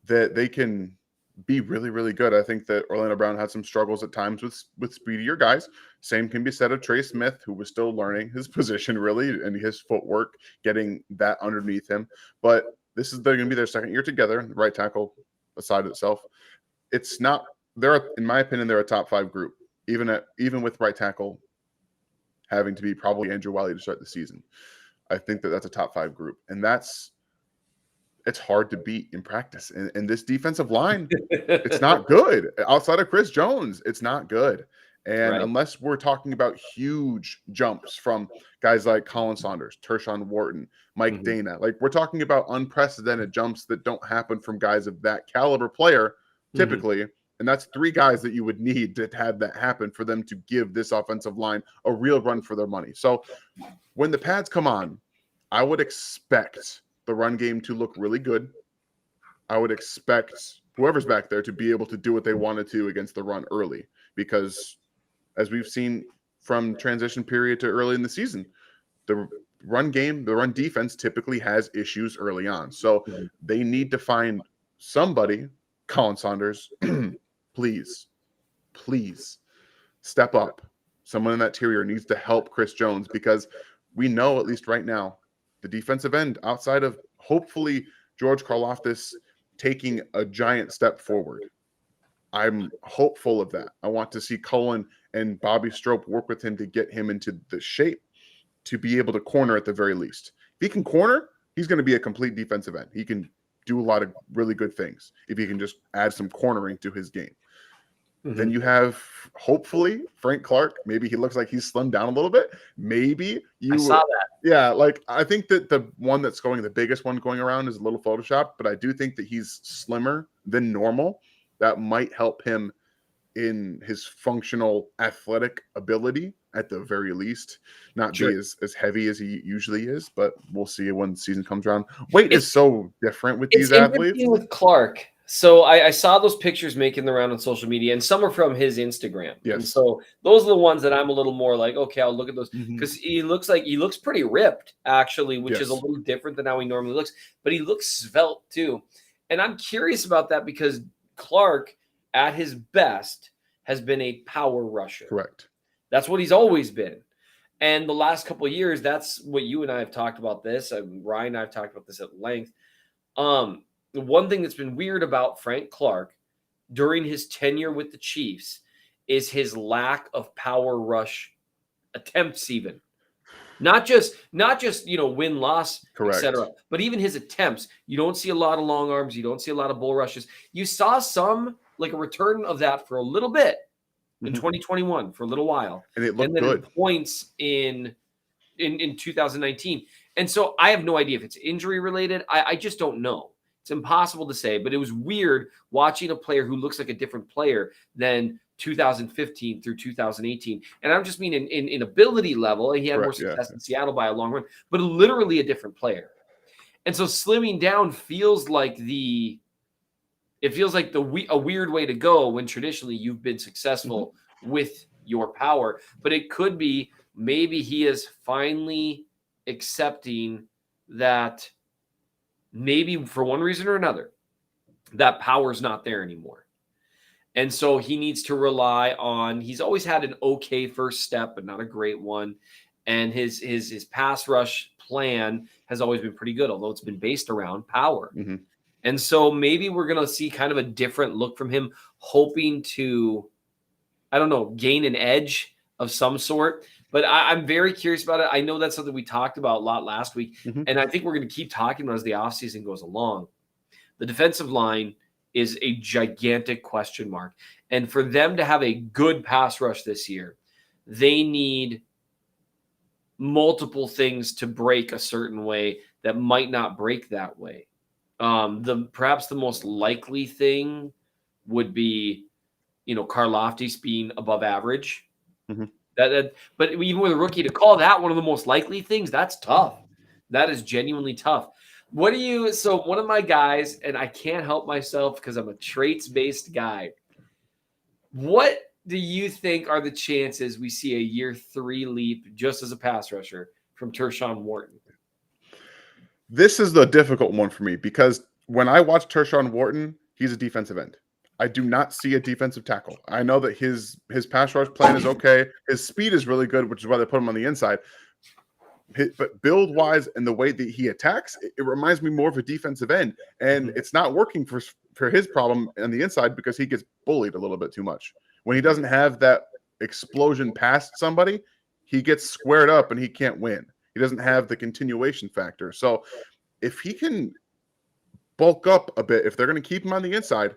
that they can be really, really good. I think that Orlando Brown had some struggles at times with speedier guys. Same can be said of Trey Smith, who was still learning his position really and his footwork, getting that underneath him. But they're going to be their second year together. The right tackle aside itself, it's not. In my opinion, they're a top 5 group, even with right tackle having to be probably Andrew Wiley to start the season. I think that that's a top 5 group, and it's hard to beat in practice. And this defensive line, it's not good. Outside of Chris Jones, it's not good. And Right. unless we're talking about huge jumps from guys like Colin Saunders, Tershawn Wharton, Mike Dana, like we're talking about unprecedented jumps that don't happen from guys of that caliber player typically. And that's 3 guys that you would need to have that happen for them to give this offensive line a real run for their money. So when the pads come on, I would expect the run game to look really good. I would expect whoever's back there to be able to do what they wanted to against the run early, because as we've seen from transition period to early in the season, the run game, the run defense typically has issues early on. So they need to find somebody, Colin Saunders, please step up. Someone in that interior needs to help Chris Jones, because we know, at least right now, the defensive end, outside of hopefully George Karlaftis taking a giant step forward, I'm hopeful of that. I want to see Cullen and Bobby Strope work with him to get him into the shape to be able to corner at the very least. If he can corner, he's going to be a complete defensive end. He can do a lot of really good things if he can just add some cornering to his game. Then you have, hopefully, Frank Clark. Maybe he looks like he's slimmed down a little bit. Maybe I saw that. Yeah, like I think that the one that's the biggest one going around is a little Photoshop, but I do think that he's slimmer than normal. That might help him in his functional athletic ability at the very least. Not be as heavy as he usually is, but we'll see when the season comes around. Weight is so different with these athletes. With Clark. So I saw those pictures making the round on social media, and some are from his Instagram. Yes. And so those are the ones that I'm a little more like, okay, I'll look at those, because he looks pretty ripped, actually, which is a little different than how he normally looks. But he looks svelte too. And I'm curious about that because Clark, at his best, has been a power rusher. Correct. That's what he's always been. And the last couple of years, that's what you and I have talked about this. Ryan and I have talked about this at length. The one thing that's been weird about Frank Clark during his tenure with the Chiefs is his lack of power rush attempts, even not just win-loss, etc., but even his attempts. You don't see a lot of long arms. You don't see a lot of bull rushes. You saw some, like a return of that for a little bit in 2021 for a little while, and it looked and then good. Points in 2019. And so I have no idea if it's injury related. I just don't know. It's impossible to say, but it was weird watching a player who looks like a different player than 2015 through 2018. And I don't just mean in ability level. He had more success in Seattle by a long run, but literally a different player. And so slimming down feels like a weird way to go when traditionally you've been successful with your power. But it could be maybe he is finally accepting that maybe for one reason or another, that power's not there anymore. And so he needs to rely on, he's always had an okay first step, but not a great one. And his pass rush plan has always been pretty good, although it's been based around power. And so maybe we're going to see kind of a different look from him, hoping to, I don't know, gain an edge of some sort. But I'm very curious about it. I know that's something we talked about a lot last week. Mhm. And I think we're going to keep talking about as the offseason goes along. The defensive line is a gigantic question mark. And for them to have a good pass rush this year, they need multiple things to break a certain way that might not break that way. Perhaps the most likely thing would be, Karlaftis being above average. Mhm. But even with a rookie, to call that one of the most likely things, that's tough. That is genuinely tough. So one of my guys, and I can't help myself because I'm a traits-based guy. What do you think are the chances we see a year 3 leap just as a pass rusher from Tershawn Wharton? This is the difficult one for me because when I watch Tershawn Wharton, he's a defensive end. I do not see a defensive tackle. I know that his pass rush plan is okay. His speed is really good, which is why they put him on the inside. But build wise and the way that he attacks, it reminds me more of a defensive end, and it's not working for his problem on the inside because he gets bullied a little bit too much. When he doesn't have that explosion past somebody, he gets squared up and he can't win. He doesn't have the continuation factor. So if he can bulk up a bit, if they're going to keep him on the inside,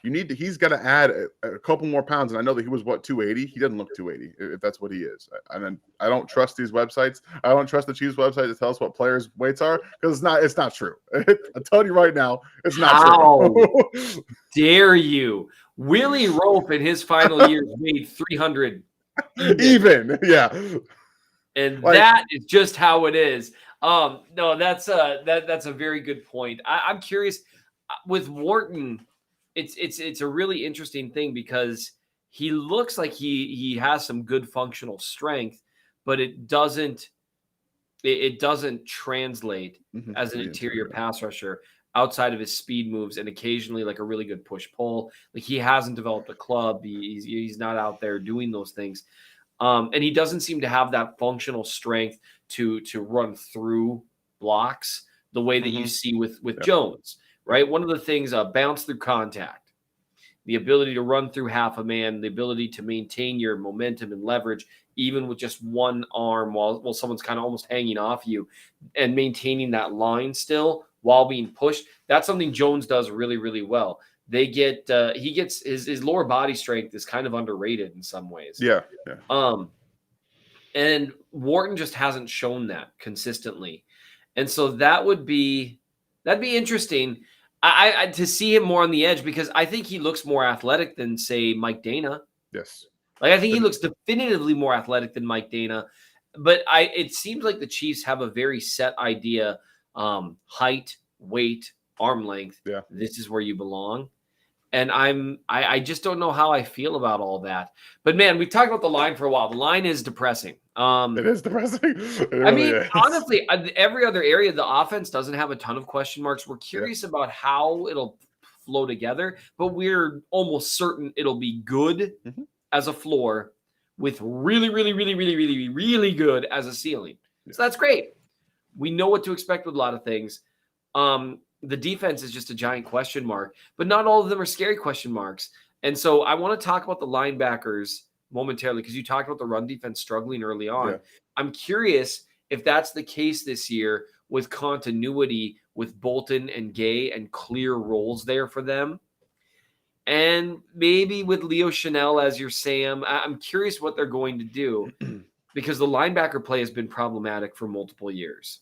he's got to add a couple more pounds. And I know that he was 280. He doesn't look 280 if that's what he is. And I don't trust these websites. I don't trust the Chiefs website to tell us what players' weights are because it's not true. I'm telling you right now, it's not true. Dare you? Willie Rope in his final years made 300 even. Yeah. And that is just how it is. No, that's a very good point. I'm curious with Wharton. It's a really interesting thing because he looks like he has some good functional strength, but it doesn't translate as an interior pass rusher outside of his speed moves and occasionally like a really good push pull. Like he hasn't developed a club. He's not out there doing those things. And he doesn't seem to have that functional strength to run through blocks the way that you see with Jones, right? One of the things, bounce through contact, the ability to run through half a man, the ability to maintain your momentum and leverage, even with just one arm while someone's kind of almost hanging off you and maintaining that line still while being pushed. That's something Jones does really, really well. He gets his lower body strength is kind of underrated in some ways. Yeah. And Wharton just hasn't shown that consistently. And so that'd be interesting. I to see him more on the edge because I think he looks more athletic than say Mike Dana. Yes. Like I think he looks definitively more athletic than Mike Dana. But it seems like the Chiefs have a very set idea, height, weight, arm length. Yeah. This is where you belong. And I just don't know how I feel about all that. But man, we've talked about the line for a while. The line is depressing. It is depressing. It really is. Honestly, every other area, the offense doesn't have a ton of question marks. We're curious about how it'll flow together, but we're almost certain it'll be good as a floor with really, really, really, really, really, really good as a ceiling. So that's great. We know what to expect with a lot of things. The defense is just a giant question mark, but not all of them are scary question marks. And so I want to talk about the linebackers momentarily because you talked about the run defense struggling early on. Yeah. I'm curious if that's the case this year with continuity with Bolton and Gay and clear roles there for them. And maybe with Leo Chanel as your Sam. I'm curious what they're going to do because the linebacker play has been problematic for multiple years.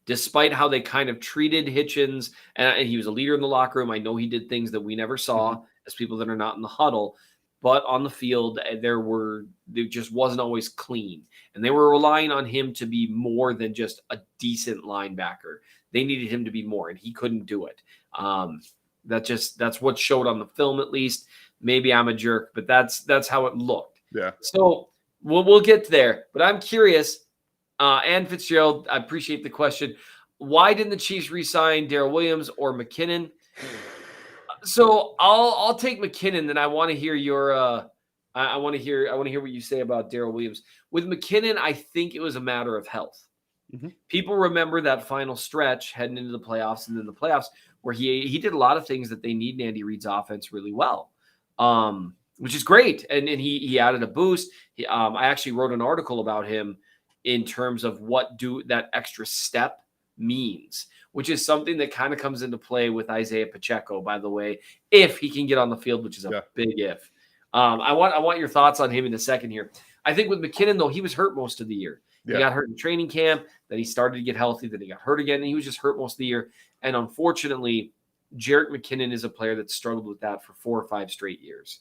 Despite how they kind of treated Hitchens, and he was a leader in the locker room. I know he did things that we never saw as people that are not in the huddle, but on the field, there just wasn't always clean. And they were relying on him to be more than just a decent linebacker. They needed him to be more, and he couldn't do it. That's what showed on the film, at least. Maybe I'm a jerk, but that's how it looked. Yeah. So we'll get there, but I'm curious. Ann Fitzgerald, I appreciate the question. Why didn't the Chiefs re-sign Darrell Williams or McKinnon? So I'll take McKinnon. Then I want to hear your. I want to hear what you say about Darrell Williams. With McKinnon, I think it was a matter of health. Mhm. People remember that final stretch heading into the playoffs and then the playoffs where he did a lot of things that they need in Andy Reid's offense really well, which is great. And he added a boost. I actually wrote an article about him in terms of what that extra step means, which is something that kind of comes into play with Isaiah Pacheco, by the way, if he can get on the field, which is a big if. I want your thoughts on him in a second here. I think with McKinnon, though, he was hurt most of the year. He got hurt in training camp, then he started to get healthy, then he got hurt again, and he was just hurt most of the year. And unfortunately, Jerick McKinnon is a player that struggled with that for 4 or 5 straight years.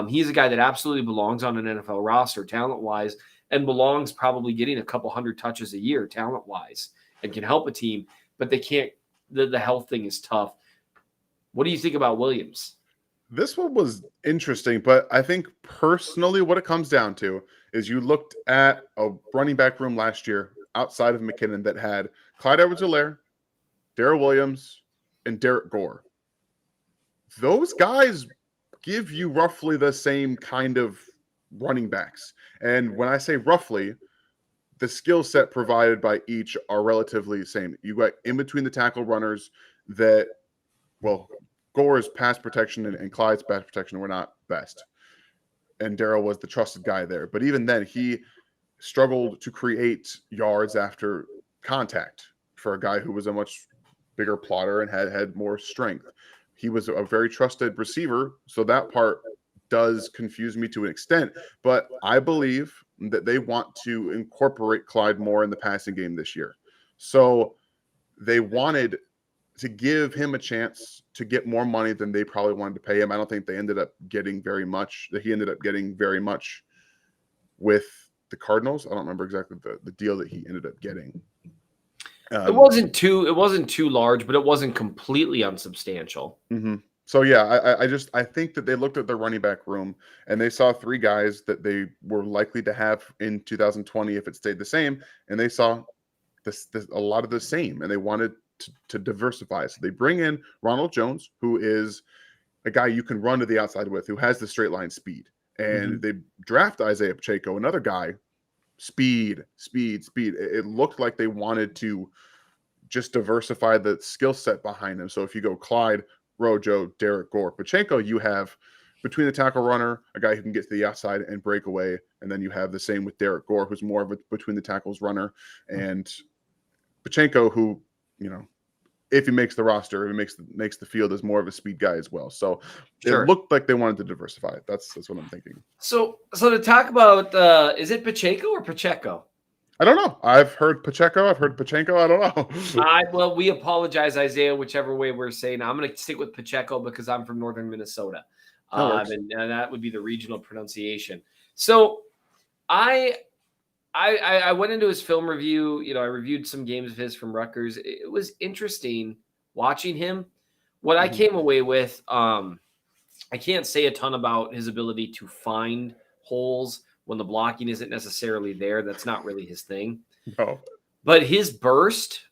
He's a guy that absolutely belongs on an NFL roster, talent-wise, and belongs probably getting a couple hundred touches a year, talent-wise, and can help a team, but they can't. The health thing is tough. What do you think about Williams? This one was interesting, but I think personally what it comes down to is you looked at a running back room last year outside of McKinnon that had Clyde Edwards-Helaire, Darrell Williams, and Derek Gore. Those guys give you roughly the same kind of running backs. And when I say roughly, the skill set provided by each are relatively the same. You got in between the tackle runners that, well, Gore's pass protection and Clyde's pass protection were not best. And Darrell was the trusted guy there. But even then, he struggled to create yards after contact for a guy who was a much bigger plotter and had more strength. He was a very trusted receiver, so that part does confuse me to an extent. But I believe that they want to incorporate Clyde more in the passing game this year. So they wanted to give him a chance to get more money than they probably wanted to pay him. I don't think they ended up getting very much. That he ended up getting very much with the Cardinals. I don't remember exactly the deal that he ended up getting. It wasn't too large, but it wasn't completely unsubstantial. Mm-hmm. So yeah, I think that they looked at their running back room and they saw 3 guys that they were likely to have in 2020 if it stayed the same, and they saw this a lot of the same, and they wanted to diversify. So they bring in Ronald Jones, who is a guy you can run to the outside with, who has the straight line speed, and they draft Isaiah Pacheco, another guy, speed. It looked like they wanted to just diversify the skill set behind him. So if you go Clyde, Rojo, Derek Gore, Pacheco, you have between the tackle runner, a guy who can get to the outside and break away. And then you have the same with Derek Gore, who's more of a between the tackles runner, and Pacheco, who, you know, if he makes the roster, if he makes the field, is more of a speed guy as well. So it looked like they wanted to diversify. That's what I'm thinking. So to talk about, is it Pacheco or Pacheco? I don't know. I've heard Pacheco. I've heard Pacheco. I don't know. Well, we apologize, Isaiah, whichever way we're saying. I'm going to stick with Pacheco because I'm from northern Minnesota. And that would be the regional pronunciation. So I went into his film review. You know, I reviewed some games of his from Rutgers. It was interesting watching him. What I came away with, I can't say a ton about his ability to find holes when the blocking isn't necessarily there. That's not really his thing. No. But his burst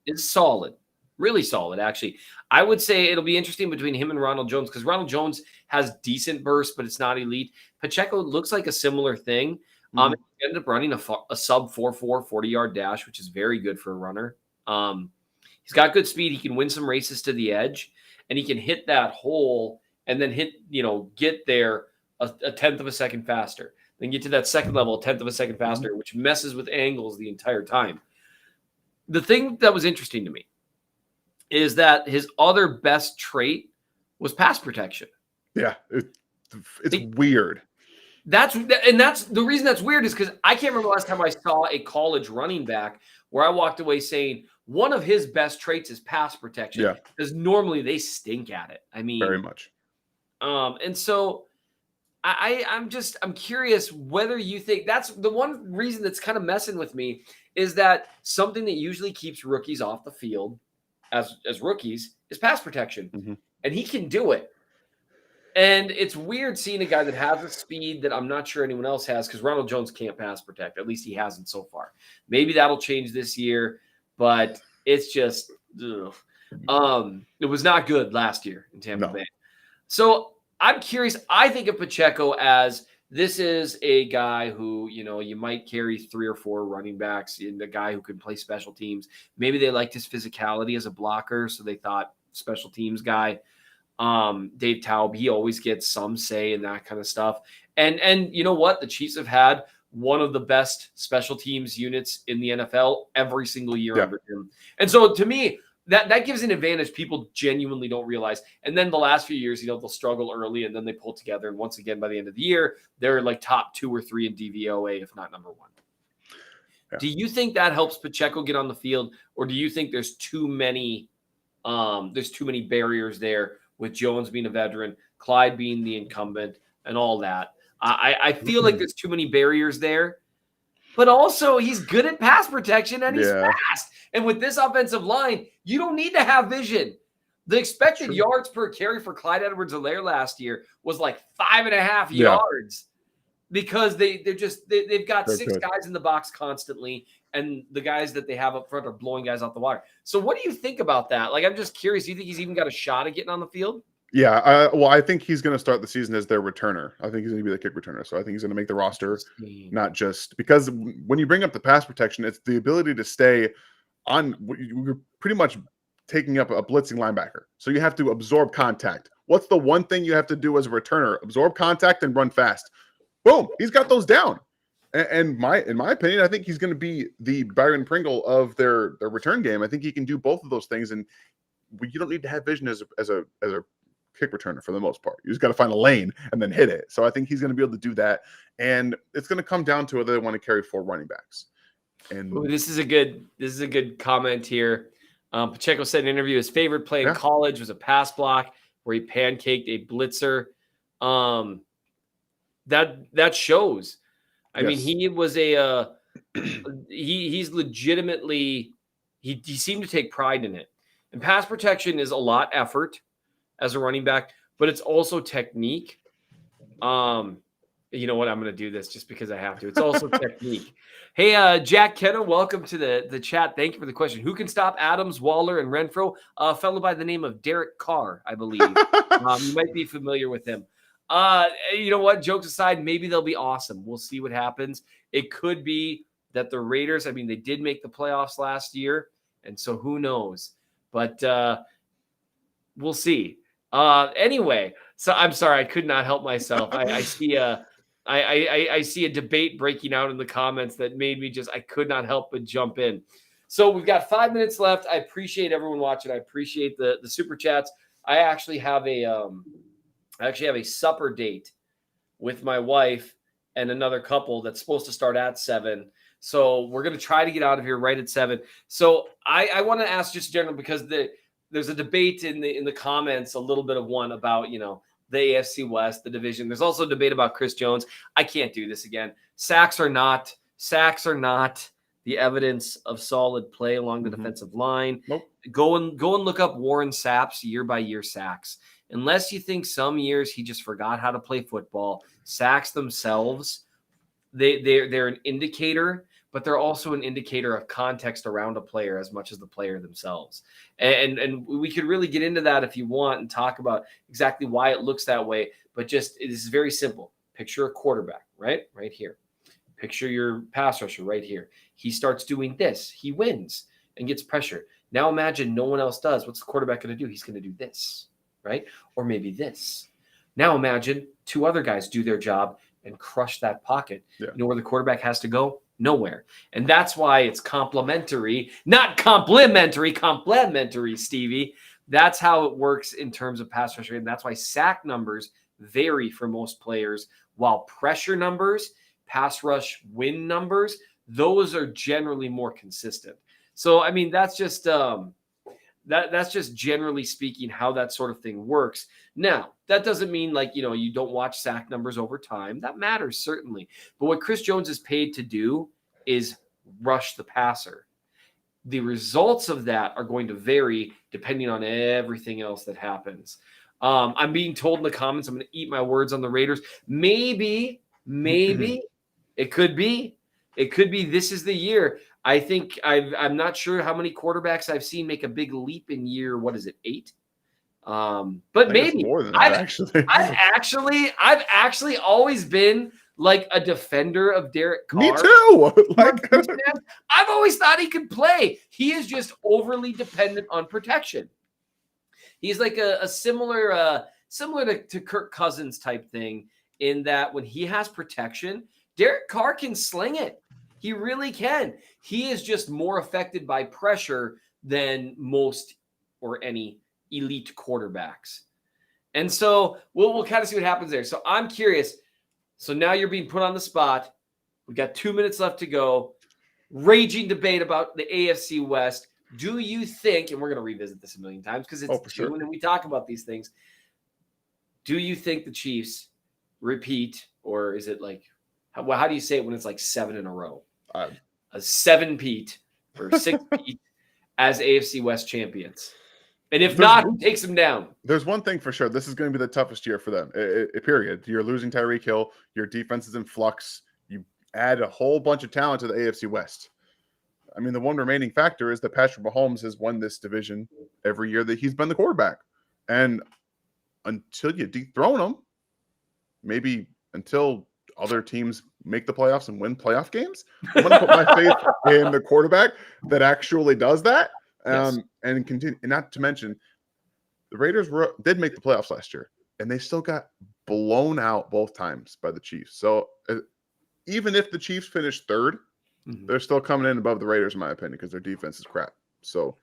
is solid. Really solid, actually. I would say it'll be interesting between him and Ronald Jones because Ronald Jones has decent burst, but it's not elite. Pacheco looks like a similar thing. He ended up running a sub 4.4 40-yard dash, which is very good for a runner. He's got good speed. He can win some races to the edge, and he can hit that hole and then get there a tenth of a second faster. Then get to that second level a tenth of a second faster, which messes with angles the entire time. The thing that was interesting to me is that his other best trait was pass protection. Yeah, it's weird. That's the reason that's weird is because I can't remember the last time I saw a college running back where I walked away saying one of his best traits is pass protection. Yeah, because normally they stink at it. I mean, very much. And so I'm curious whether you think that's the one reason that's kind of messing with me is that something that usually keeps rookies off the field as rookies is pass protection, and he can do it. And it's weird seeing a guy that has a speed that I'm not sure anyone else has because Ronald Jones can't pass protect. At least he hasn't so far. Maybe that'll change this year, but it's just it was not good last year in Tampa Bay. So I'm curious. I think of Pacheco as This is a guy who, you might carry 3 or 4 running backs, and a guy who can play special teams. Maybe they liked his physicality as a blocker, so they thought special teams guy. Dave Taub, he always gets some say in that kind of stuff. And you know what? The Chiefs have had one of the best special teams units in the NFL every single year under him. And so to me, that gives an advantage people genuinely don't realize. And then the last few years, they'll struggle early and then they pull together. And once again, by the end of the year, they're like top 2 or 3 in DVOA, if not number 1. Yeah. Do you think that helps Pacheco get on the field, or do you think there's too many barriers there with Jones being a veteran, Clyde being the incumbent, and all that? I feel like there's too many barriers there. But also, he's good at pass protection and he's fast. And with this offensive line, you don't need to have vision. The expected yards per carry for Clyde Edwards-Helaire last year was like 5.5 yards, because they've got 6 guys in the box constantly, and the guys that they have up front are blowing guys out the water. So what do you think about that? Like, I'm just curious. Do you think he's even got a shot at getting on the field? Yeah, I think he's going to start the season as their returner. I think he's going to be the kick returner. So I think he's going to make the roster, not just because when you bring up the pass protection, it's the ability to stay on. You're pretty much taking up a blitzing linebacker. So you have to absorb contact. What's the one thing you have to do as a returner? Absorb contact and run fast. Boom, he's got those down. And in my opinion, I think he's going to be the Byron Pringle of their return game. I think he can do both of those things, and you don't need to have vision as a kick returner for the most part. You just got to find a lane and then hit it. So I think he's going to be able to do that. And it's going to come down to whether they want to carry 4 running backs. And this is a good comment here. Pacheco said in an interview his favorite play in college was a pass block where he pancaked a blitzer. That shows. I mean, he was he's legitimately he seemed to take pride in it. And pass protection is a lot effort as a running back, but it's also technique. You know what? I'm going to do this just because I have to. It's also technique. Hey, Jack Kenna, welcome to the chat. Thank you for the question. Who can stop Adams, Waller, and Renfro? A fellow by the name of Derek Carr, I believe. You might be familiar with him. You know what? Jokes aside, maybe they'll be awesome. We'll see what happens. It could be that the Raiders, they did make the playoffs last year, and so who knows? But we'll see. Anyway, so I'm sorry, I could not help myself. I see a debate breaking out in the comments that made me I could not help but jump in. So we've got 5 minutes left. I appreciate everyone watching. I appreciate the super chats. I actually have a supper date with my wife and another couple that's supposed to start at 7. So we're going to try to get out of here right at 7. So I want to ask just general, because there's a debate in the comments, a little bit of one about, the AFC West, the division. There's also a debate about Chris Jones. I can't do this again. Sacks are not the evidence of solid play along the defensive line. Nope. Go and look up Warren Sapp's year-by-year sacks. Unless you think some years he just forgot how to play football, sacks themselves, they're an indicator, but they're also an indicator of context around a player as much as the player themselves. And we could really get into that if you want and talk about exactly why it looks that way. But it is very simple. Picture a quarterback, right here. Picture your pass rusher right here. He starts doing this. He wins and gets pressure. Now imagine no one else does. What's the quarterback going to do? He's going to do this, right? Or maybe this. Now imagine 2 other guys do their job and crush that pocket. Yeah. You know where the quarterback has to go? Nowhere. And that's why it's complementary, not complimentary, Stevie. That's how it works in terms of pass rusher. And that's why sack numbers vary for most players, while pressure numbers, pass rush win numbers, those are generally more consistent. So, that's just that's just generally speaking how that sort of thing works. Now, that doesn't mean you don't watch sack numbers over time. That matters, certainly. But what Chris Jones is paid to do is rush the passer. The results of that are going to vary depending on everything else that happens. I'm being told in the comments, I'm going to eat my words on the Raiders. Maybe it could be this is the year. I think I'm not sure how many quarterbacks I've seen make a big leap in year, 8? But I think it's maybe more than that, actually. I've actually always been like a defender of Derek Carr. Me too. Like, I've always thought he could play. He is just overly dependent on protection. He's like a similar to Kirk Cousins type thing in that when he has protection, Derek Carr can sling it. He really can. He is just more affected by pressure than most or any elite quarterbacks. And so we'll kind of see what happens there. So I'm curious. So now you're being put on the spot. We've got 2 minutes left to go. Raging debate about the AFC West. Do you think, and we're going to revisit this a million times because it's June and we talk about these things. Do you think the Chiefs repeat, or is it like, how do you say it when it's like 7 in a row? A 7-peat or 6-peat as AFC West champions? And if not, who takes them down? There's one thing for sure. This is going to be the toughest year for them, period. You're losing Tyreek Hill. Your defense is in flux. You add a whole bunch of talent to the AFC West. I mean, the one remaining factor is that Patrick Mahomes has won this division every year that he's been the quarterback. And until you dethrone him, maybe until other teams make the playoffs and win playoff games, I'm going to put my faith in the quarterback that actually does that. And continue. And not to mention, the Raiders did make the playoffs last year, and they still got blown out both times by the Chiefs. So even if the Chiefs finish third, they're still coming in above the Raiders, in my opinion, because their defense is crap. So,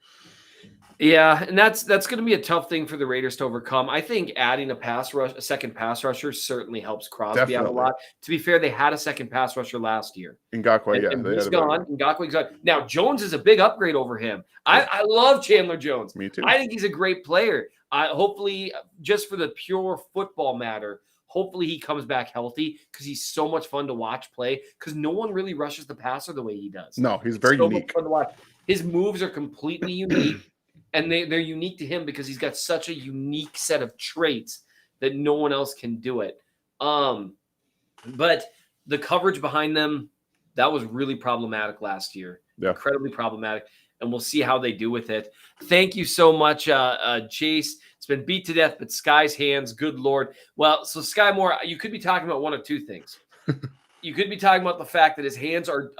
yeah, and that's going to be a tough thing for the Raiders to overcome. I think adding a second pass rusher certainly helps Crosby out a lot. To be fair, they had a second pass rusher last year. Ngakoue, and he's gone. Ngakoue's gone. Now, Jones is a big upgrade over him. I love Chandler Jones. Me too. I think he's a great player. Hopefully, just for the pure football matter, hopefully he comes back healthy because he's so much fun to watch play because no one really rushes the passer the way he does. No, he's very unique. Much fun to watch. His moves are completely unique, and they're unique to him because he's got such a unique set of traits that no one else can do it. But the coverage behind them, that was really problematic last year. Yeah. Incredibly problematic. And we'll see how they do with it. Thank you so much, Jace. It's been beat to death, but Sky's hands, good Lord. Well, so Sky Moore, you could be talking about one of two things. You could be talking about the fact that his hands are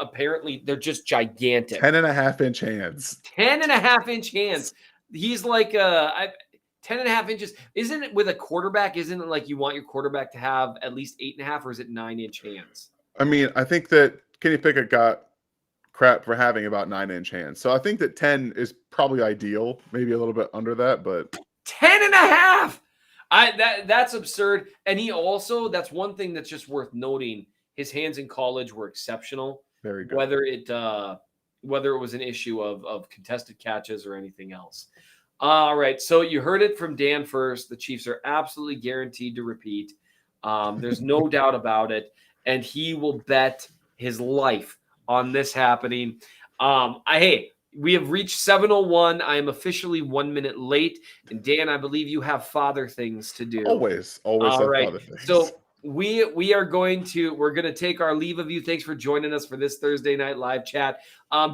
they're just gigantic. 10.5-inch hands. 10.5-inch hands. He's like 10.5 inches. Isn't it with a quarterback? Isn't it like you want your quarterback to have at least 8.5, or is it 9-inch hands? I mean, I think that Kenny Pickett got crap for having about 9-inch hands. So I think that 10 is probably ideal, maybe a little bit under that, but 10.5. That's absurd. And he also, that's one thing that's just worth noting. His hands in college were exceptional. Very good. Whether it was an issue of contested catches or anything else. All right. So you heard it from Dan first. The Chiefs are absolutely guaranteed to repeat. There's no doubt about it. And he will bet his life on this happening. Hey, we have reached 7:01. I am officially 1 minute late. And Dan, I believe you have father things to do. Always All have right. father things. So we're going to take our leave of you. Thanks for joining us for this Thursday night live chat.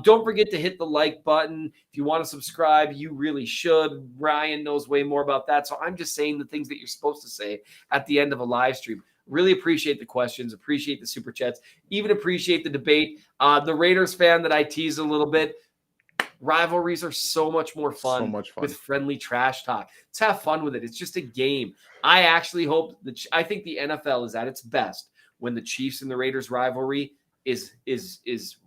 Don't forget to hit the like button. If you want to subscribe, you really should. Ryan knows way more about that. So I'm just saying the things that you're supposed to say at the end of a live stream. Really appreciate the questions, appreciate the super chats, even appreciate the debate. The Raiders fan that I teased a little bit. Rivalries are so much more fun, with friendly trash talk. Let's have fun with it. It's just a game. I actually hope I think the NFL is at its best when the Chiefs and the Raiders rivalry is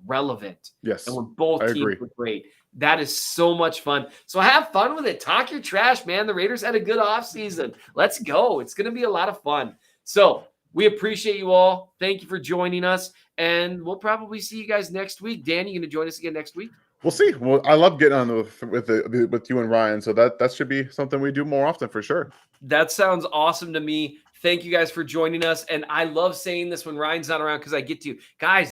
relevant. Yes. And when both teams are great. That is so much fun. So have fun with it. Talk your trash, man. The Raiders had a good offseason. Let's go. It's going to be a lot of fun. So we appreciate you all. Thank you for joining us. And we'll probably see you guys next week. Dan, you going to join us again next week? We'll see. Well, I love getting on with you and Ryan, so that should be something we do more often for sure. That sounds awesome to me. Thank you guys for joining us, and I love saying this when Ryan's not around because I get to guys.